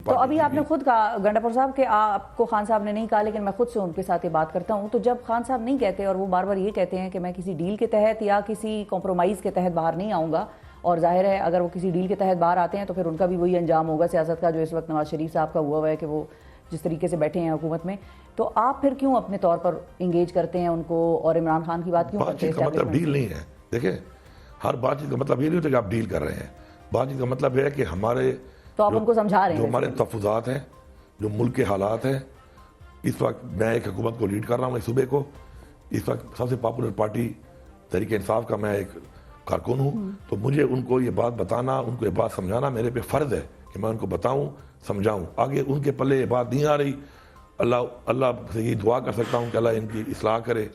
تو ابھی آپ نے خود کہا گنڈا پور صاحب کہ آپ کو خان صاحب نے نہیں کہا، لیکن میں خود سے ان کے ساتھ یہ بات کرتا ہوں، تو جب خان صاحب نہیں کہتے اور وہ بار بار یہ کہتے ہیں کہ میں کسی ڈیل کے تحت یا کسی کمپرومائز کے تحت باہر نہیں آؤں گا، اور ظاہر ہے اگر وہ کسی ڈیل کے تحت باہر آتے ہیں تو پھر ان کا بھی وہی انجام ہوگا سیاست کا جو اس وقت نواز شریف صاحب کا ہوا ہے کہ وہ جس طریقے سے بیٹھے ہیں حکومت میں، تو آپ پھر کیوں اپنے طور پر انگیج کرتے ہیں ان کو اور عمران خان کی بات کیوں کرتے ہیں؟ بات چیت کا مطلب ڈیل نہیں ہے. دیکھیں ہر بات چیت کا مطلب یہ نہیں ہوتا کہ آپ ڈیل کر رہے ہیں. بات چیت کا مطلب ہے کہ ہمارے تو آپ ان کو سمجھا رہے ہیں جو ہمارے تحفظات ہیں، جو ملک کے حالات ہیں. اس وقت میں ایک حکومت کو لیڈ کر رہا ہوں، ایک صوبے کو. اس وقت سب سے پاپولر پارٹی تحریک انصاف کا میں ایک کارکن ہوں، تو مجھے ان کو یہ بات بتانا، ان کو یہ بات سمجھانا میرے پہ فرض ہے کہ میں ان کو بتاؤں، سمجھاؤں. آگے ان کے پلے یہ بات نہیں آ رہی، اللہ سے یہ دعا کر سکتا ہوں کہ اللہ ان کی اصلاح کرے،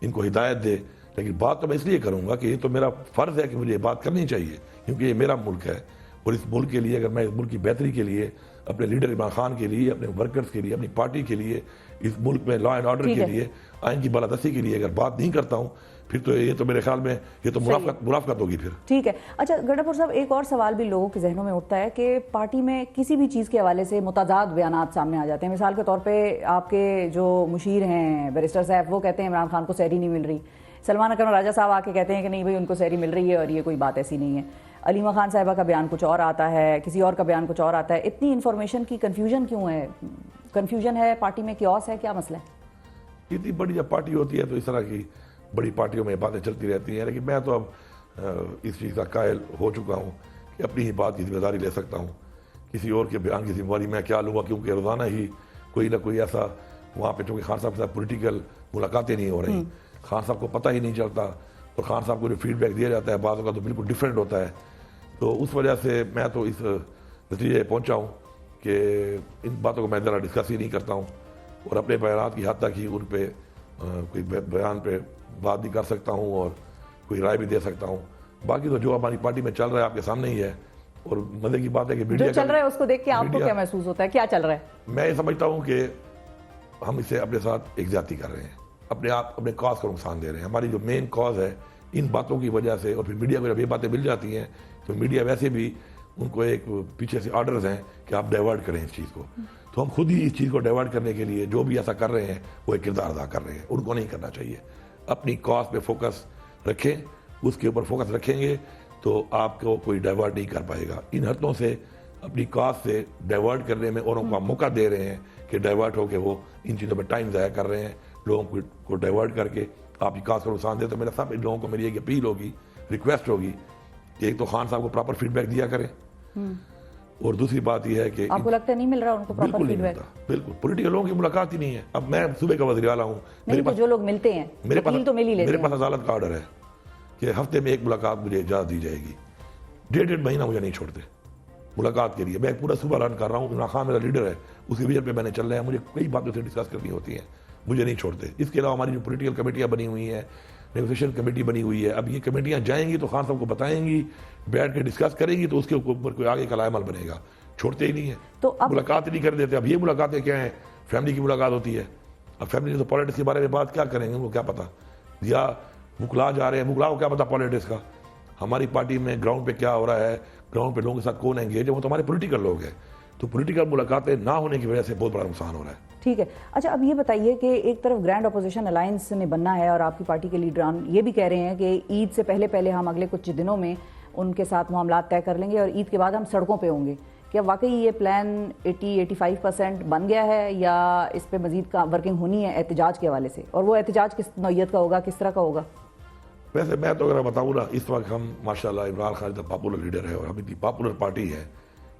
ان کو ہدایت دے. لیکن بات تو میں اس لیے کروں گا کہ یہ تو میرا فرض ہے کہ مجھے یہ بات کرنی چاہیے، کیونکہ یہ میرا ملک ہے. اور اس ملک کے لیے اگر میں ملک کی بہتری کے لیے، اپنے لیڈر عمران خان کے لیے، اپنے ورکرز کے لیے، اپنی پارٹی کے لیے، اس ملک میں لا اینڈ آرڈر کے لیے، آئین کی بالادستی کے لیے اگر بات نہیں کرتا ہوں، پھر تو یہ تو میرے خیال میں یہ تو مرافقت ہوگی پھر. ٹھیک ہے. اچھا گنڈا پور صاحب، ایک اور سوال بھی لوگوں کے ذہنوں میں اٹھتا ہے کہ پارٹی میں کسی بھی چیز کے حوالے سے متضاد بیانات سامنے آ جاتے ہیں. مثال کے طور پہ آپ کے جو مشیر ہیں بیرسٹر صاحب، وہ کہتے ہیں عمران خان کو سحری نہیں مل رہی. سلمان اکرم راجہ صاحب آ کے کہتے ہیں کہ نہیں بھائی ان کو سحری مل رہی ہے اور یہ کوئی بات ایسی نہیں ہے. علیمہ خان صاحبہ کا بیان کچھ اور آتا ہے، کسی اور کا بیان کچھ اور آتا ہے. اتنی انفارمیشن کی کنفیوژن کیوں ہے؟ کنفیوژن ہے پارٹی میں، کیوس ہے، کیا مسئلہ ہے؟ اتنی بڑی جب پارٹی ہوتی ہے تو اس طرح کی بڑی پارٹیوں میں باتیں چلتی رہتی ہیں. لیکن میں تو اب اس چیز کا قائل ہو چکا ہوں کہ اپنی ہی بات کی ذمہ داری لے سکتا ہوں. کسی اور کے بیان کی ذمہ داری میں کیا لوں گا، کیونکہ روزانہ ہی کوئی نہ کوئی ایسا وہاں پہ، چونکہ خان صاحب کے ساتھ پولیٹیکل ملاقاتیں نہیں ہو رہی، خان صاحب کو پتہ ہی نہیں چلتا، اور خان صاحب کو جو فیڈ بیک دیا جاتا ہے بعض کا تو بالکل ڈفرینٹ ہوتا ہے. تو اس وجہ سے میں تو اس نتیجے پہنچا ہوں کہ ان باتوں کو میں ذرا ڈسکس ہی نہیں کرتا ہوں، اور اپنے بیانات کی حد تک ہی ان پہ کوئی بیان پہ بات بھی کر سکتا ہوں اور کوئی رائے بھی دے سکتا ہوں. باقی تو جو ہماری پارٹی میں چل رہا ہے آپ کے سامنے ہی ہے. اور مزے کی بات ہے کہ جو چل رہا ہے اس کو دیکھ کے آپ کو کیا محسوس ہوتا ہے؟ کیا چل رہا ہے؟ میں یہ سمجھتا ہوں کہ ہم اسے اپنے ساتھ ایک زیادتی کر رہے ہیں، اپنے کاز کو نقصان دے رہے ہیں. ہماری جو مین کاز ہے ان باتوں کی وجہ سے، اور پھر میڈیا کو جب یہ باتیں مل جاتی ہیں تو میڈیا ویسے بھی ان کو ایک پیچھے سے آرڈرز ہیں کہ آپ ڈائیورٹ کریں اس چیز کو. تو ہم خود ہی اس چیز کو ڈائیورٹ کرنے کے لیے جو بھی ایسا کر رہے ہیں وہ ایک کردار ادا کر رہے ہیں. ان کو نہیں کرنا چاہیے. اپنی کاز پہ فوکس رکھیں، اس کے اوپر فوکس رکھیں گے تو آپ کو کوئی ڈائیورٹ نہیں کر پائے گا. ان حرطوں سے اپنی کاز سے ڈائیورٹ کرنے میں اوروں کو موقع دے رہے ہیں کہ ڈائیورٹ ہو کے وہ ان چیزوں پہ ٹائم ضائع کر رہے ہیں. لوگوں کو ڈائیورٹ کر کے آپ کی کاز کو نقصان دے. تو میرا سب لوگوں کو میری ایک اپیل ہوگی، ریکویسٹ ہوگی کہ ایک تو خان صاحب کو پراپر فیڈ بیک دیا کریں، اور دوسری بات یہ ہے کہ آپ کو لگتا ہے نہیں مل رہا ان کو پراپر فیڈ بیک؟ بالکل پولیٹیکل لوگوں کی ملاقات ہی نہیں ہے. اب میں صوبے کا وزیر اعلیٰ ہوں، نہیں تو جو لوگ ملتے ہیں وکیل تو مل ہی لیتے ہیں. میرے پاس عدالت کا آرڈر ہے کہ ہفتے میں ایک ملاقات مجھے اجازت دی جائے گی. 1.5 مہینہ مجھے نہیں چھوڑتے ملاقات کے لیے. میں پورا صوبہ رن کر رہا ہوں، عمران خان میرا لیڈر ہے، اس کی وجہ پہ میں نے چل رہے ہیں. مجھے کئی باتوں سے ڈسکس کرنی ہوتی ہیں، مجھے نہیں چھوڑتے. اس کے علاوہ ہماری جو پولیٹیکل کمیٹیاں بنی ہوئی ہیں، نیگوسیشن کمیٹی بنی ہوئی ہے، اب یہ کمیٹیاں جائیں گی تو خان صاحب کو بتائیں گی، بیٹھ کے ڈسکس کریں گی، تو اس کے اوپر کوئی آگے کا عمل بنے گا. چھوڑتے ہی نہیں ہیں، تو ملاقات ہی نہیں کر دیتے. اب یہ ملاقاتیں کیا ہیں؟ فیملی کی ملاقات ہوتی ہے. اب فیملی تو پالیٹکس کے بارے میں بات کیا کریں گے، ان کو کیا پتا؟ یا مکلا جا رہے ہیں، مکلا کو کیا پتا پالیٹکس کا؟ ہماری پارٹی میں گراؤنڈ پہ کیا ہو رہا ہے، گراؤنڈ پہ لوگوں کے ساتھ کون انگیج ہے، وہ تو ہمارے پولیٹیکل لوگ ہیں. تو پولیٹیکل ملاقاتیں نہ ہونے کی وجہ سے بہت بڑا نقصان ہو رہا ہے. ٹھیک ہے. اچھا اب یہ بتائیے کہ ایک طرف گرینڈ اپوزیشن الائنس نے بننا ہے اور آپ کی پارٹی کے لیڈران یہ بھی کہہ رہے ہیں کہ عید سے پہلے ہم اگلے کچھ دنوں میں ان کے ساتھ معاملات طے کر لیں گے اور عید کے بعد ہم سڑکوں پہ ہوں گے. کیا واقعی یہ پلان 80-85% بن گیا ہے یا اس پہ مزید ورکنگ ہونی ہے احتجاج کے حوالے سے؟ اور وہ احتجاج کس نوعیت کا ہوگا، کس طرح کا ہوگا؟ ویسے میں تو اگر بتاؤں نا، اس وقت ہم ماشاءاللہ عمران خان اتنا پاپولر لیڈر ہے اور ہم اتنی پاپولر پارٹی ہے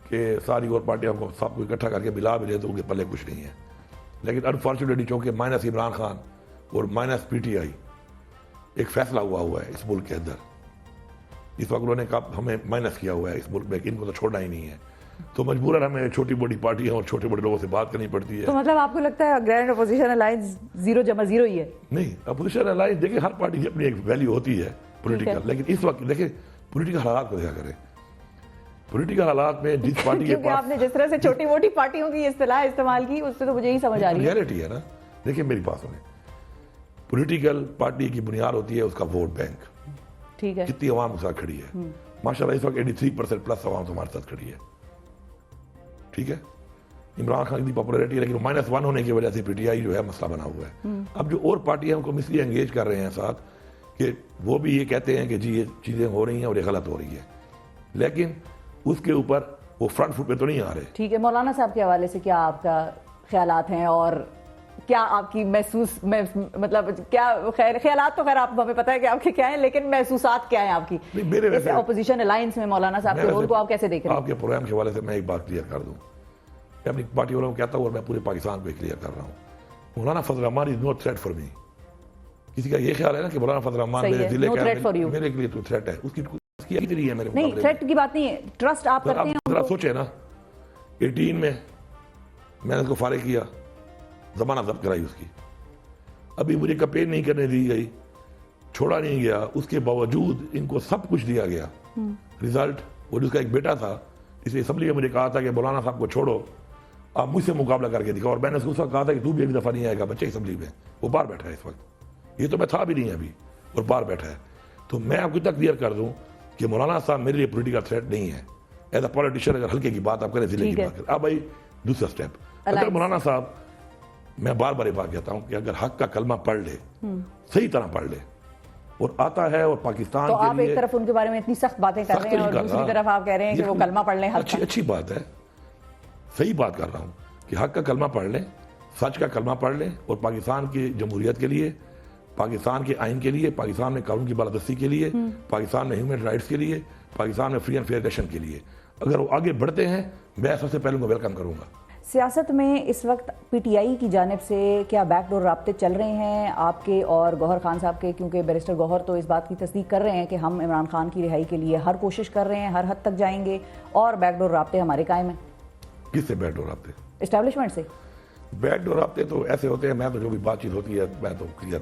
کہ ساری اور پارٹیاں کو سب کو اکٹھا کر کے ملا بھی لے تو ان کے پلے کچھ نہیں ہے. لیکن انفارچونیٹلی چونکہ مائنس عمران خان اور مائنس PTI ایک فیصلہ ہوا ہے اس ملک کے اندر. اس وقت انہوں نے کہا ہمیں مائنس کیا ہوا ہے اس ملک میں کہ ان کو تو چھوڑنا ہی نہیں ہے. تو مجبوراً ہمیں چھوٹی بڑی پارٹیاں اور چھوٹے بڑے لوگوں سے بات کرنی پڑتی ہے. تو مطلب آپ کو لگتا ہے گرینڈ اپوزیشن الائنس 0+0 ہی ہے؟ نہیں، اپوزیشن الائنس دیکھیں ہر پارٹی کی اپنی ایک ویلیو ہوتی ہے پولیٹیکل. لیکن اس وقت دیکھیں پولیٹیکل حالات کو دیکھا کریں. پولیٹیکل حالات میں جس پارٹی کے پاس آپ نے جس طرح سے چھوٹی موٹی پارٹیوں کی اصطلاح استعمال کی اس سے تو مجھے ہی سمجھ آ رہی ہے. ریئلٹی ہے نا. دیکھیں میری بات سنیں، پولیٹیکل پارٹی کی بنیاد ہوتی ہے اس کا ووٹ بینک. ٹھیک ہے. کتنی عوام کے ساتھ کھڑی ہے. ماشاءاللہ اس وقت 83% پلس عوام ہمارے ساتھ کھڑی ہے. ٹھیک ہے. عمران خان کی پاپولیرٹی ہے لیکن -1 ہونے کی وجہ سے پی ٹی آئی جو ہے مسئلہ بنا ہوا ہے. اب جو اور پارٹیاں ان کو اس لیے انگیج کر رہے ہیں ساتھ کہ وہ بھی یہ کہتے ہیں کہ جی یہ چیزیں ہو رہی ہیں اور یہ غلط ہو رہی ہے, لیکن اس کے اوپر وہ فرنٹ فٹ پہ تو نہیں آ رہے. ٹھیک ہے, مولانا صاحب کے حوالے سے کیا آپ کا خیالات ہیں اور کیا آپ کی مطلب کیا خیالات تو خیر آپ ہمیں پتہ ہے کہ آپ کے کیا ہیں, لیکن محسوسات کیا ہیں آپ کی اس اپوزیشن الائنس میں مولانا صاحب کے رول کو آپ کیسے دیکھ رہے ہیں؟ آپ کے پروگرام کے حوالے سے میں ایک بات کلیئر کر دوں, میں اپنی پارٹی والوں کو کہتا ہوں اور میں پورے پاکستان کو کلیئر کر رہا ہوں, مولانا فضل الرحمان از نو تھریٹ فار می. کسی کا یہ خیال ہے نا کہ مولانا فضل الرحمان میرے ضلع کا میرے لیے تو تھریٹ ہے, اس کی نہیں ہے میرے مقابلے. نہیں, تھریٹ کی بات نہیں ہے, ٹرسٹ آپ کرتے ہیں. ذرا سوچے نا, 18 میں نے اس کو فارغ کیا, زمانہ ضبط کرائی اس کی, ابھی مجھے کمپین نہیں کرنے دی گئی, چھوڑا نہیں گیا, اس کے باوجود ان کو سب کچھ دیا گیا. رزلٹ وہ جس کا ایک بیٹا تھا, اس اسمبلی میں مجھے کہا تھا کہ مولانا صاحب کو چھوڑو, آپ مجھ سے مقابلہ کر کے دکھاؤ, اور میں نے اس کو کہا تھا کہ تو بھی ایک دفعہ نہیں آئے گا بچے اسمبلی میں. وہ باہر بیٹھا ہے اس وقت, یہ تو میں تھا بھی نہیں ابھی, اور باہر بیٹھا ہے. تو میں آپ کو اتنا کلیئر کر دوں کہ مولانا صاحب میرے لیے پولیٹیکل تھریٹ نہیں ہے. ایز اے پولیٹیشین اگر ہلکے کی بات آپ کریں, ضلع کی بات کریں, اب بھائی دوسرا اسٹیپ, اگر مولانا صاحب, میں بار بار یہ بات کہتا ہوں کہ اگر حق کا کلمہ پڑھ لے, صحیح طرح پڑھ لے, اور آتا ہے اور پاکستان تو کے آپ ایک طرف ان کے بارے میں اتنی سخت باتیں کر رہے ہیں اور دوسری طرف آپ کہہ رہے ہیں کہ وہ کلمہ پڑھ لیں. اچھی بات ہے, صحیح بات کر رہا ہوں کہ حق کا کلمہ پڑھ لیں, سچ کا کلمہ پڑھ لیں, اور پاکستان کی جمہوریت کے لیے, پاکستان کے آئین کے لیے, پاکستان میں قانون کی بالادستی کے لیے, پاکستان میں ہیومن رائٹس کے لیے, پاکستان میں فری اینڈ فیئر الیکشن کے لیے اگر وہ آگے بڑھتے ہیں, میں سب سے پہلے ان کو ویلکم کروں گا. سیاست میں اس وقت پی ٹی آئی کی جانب سے کیا بیک ڈور رابطے چل رہے ہیں آپ کے اور گوہر خان صاحب کے؟ کیونکہ بیرسٹر گوہر تو اس بات کی تصدیق کر رہے ہیں کہ ہم عمران خان کی رہائی کے لیے ہر کوشش کر رہے ہیں, ہر حد تک جائیں گے, اور بیک ڈور رابطے ہمارے قائم ہیں. کس سے بیک ڈور رابطے؟ اسٹیبلشمنٹ سے. بیک ڈور رابطے تو ایسے ہوتے ہیں, میں تو جو بھی بات چیت ہوتی ہے میں تو کلیئر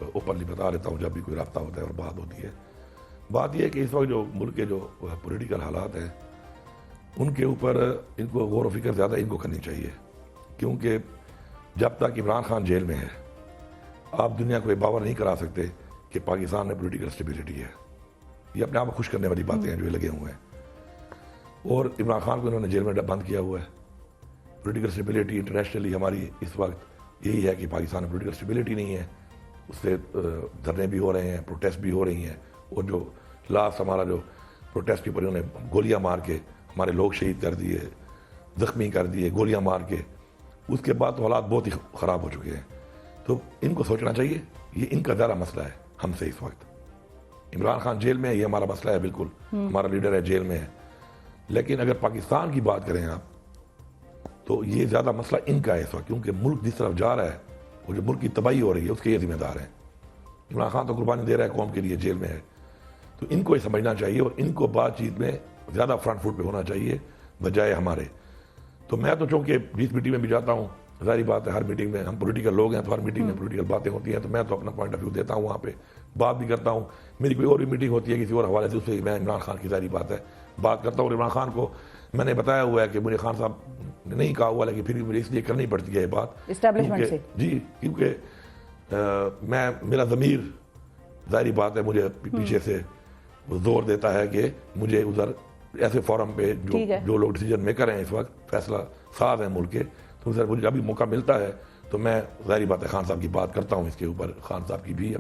اوپنلی بتا دیتا ہوں جب بھی کوئی رابطہ ہوتا ہے اور بات ہوتی ہے. بات یہ ہے کہ اس وقت جو ملک کے جو پولیٹیکل حالات ہیں ان کے اوپر ان کو غور و فکر زیادہ ان کو کرنی چاہیے, کیونکہ جب تک عمران خان جیل میں ہے آپ دنیا کو یہ باور نہیں کرا سکتے کہ پاکستان میں پولیٹیکل اسٹیبلٹی ہے. یہ اپنے آپ کو خوش کرنے والی باتیں ہیں جو لگے ہوئے ہیں, اور عمران خان کو انہوں نے جیل میں بند کیا ہوا ہے. پولیٹیکل اسٹیبلٹی انٹرنیشنلی ہماری اس وقت یہی ہے کہ پاکستان میں پولیٹیکل اسٹیبلٹی نہیں ہے, اس سے دھرنے بھی ہو رہے ہیں, پروٹیسٹ بھی ہو رہی ہیں, اور جو لاسٹ ہمارا جو پروٹیسٹ کے اوپر انہوں نے گولیاں مار کے ہمارے لوگ شہید کر دیے, زخمی کر دیے گولیاں مار کے, اس کے بعد تو حالات بہت ہی خراب ہو چکے ہیں. تو ان کو سوچنا چاہیے, یہ ان کا زیادہ مسئلہ ہے ہم سے اس وقت. عمران خان جیل میں ہے, یہ ہمارا مسئلہ ہے, بالکل ہمارا لیڈر ہے جیل میں ہے, لیکن اگر پاکستان کی بات کریں آپ تو یہ زیادہ مسئلہ ان کا ہے اس وقت, کیونکہ ملک جس طرف جا رہا ہے وہ جو ملک کی تباہی ہو رہی ہے اس کے یہ ذمہ دار ہیں. عمران خان تو قربانی دے رہا ہے قوم کے لیے, جیل میں ہے, تو ان کو یہ سمجھنا چاہیے اور ان کو بات چیت میں زیادہ فرنٹ فٹ پہ ہونا چاہیے بجائے ہمارے. تو میں تو چونکہ جس میٹنگ میں بھی جاتا ہوں, ظاہری بات ہے ہر میٹنگ میں ہم پولیٹیکل لوگ ہیں تو ہر میٹنگ میں پولیٹیکل باتیں ہوتی ہیں, تو میں تو اپنا پوائنٹ آف ویو دیتا ہوں, وہاں پہ بات بھی کرتا ہوں. میری کوئی اور بھی میٹنگ ہوتی ہے کسی اور حوالے سے, اس سے میں عمران خان کی ظاہری بات ہے بات کرتا ہوں. اور عمران خان کو میں نے بتایا ہوا ہے کہ مجھے خان صاحب نے نہیں کہا ہوا, لیکن پھر بھی مجھے اس لیے کرنی پڑتی ہے یہ بات اسٹیبلشمنٹ سے. جی, کیونکہ میں میرا ضمیر ظاہری بات ہے مجھے پیچھے سے زور دیتا ہے کہ مجھے ادھر ایسے فورم پہ جو لوگ ڈیسیجن میکر ہیں اس وقت, فیصلہ ساز ہیں ملک کے, تو سر مجھے جب بھی موقع ملتا ہے تو میں ظاہری بات ہے خان صاحب کی بات کرتا ہوں اس کے اوپر. خان صاحب کی بھی اپنی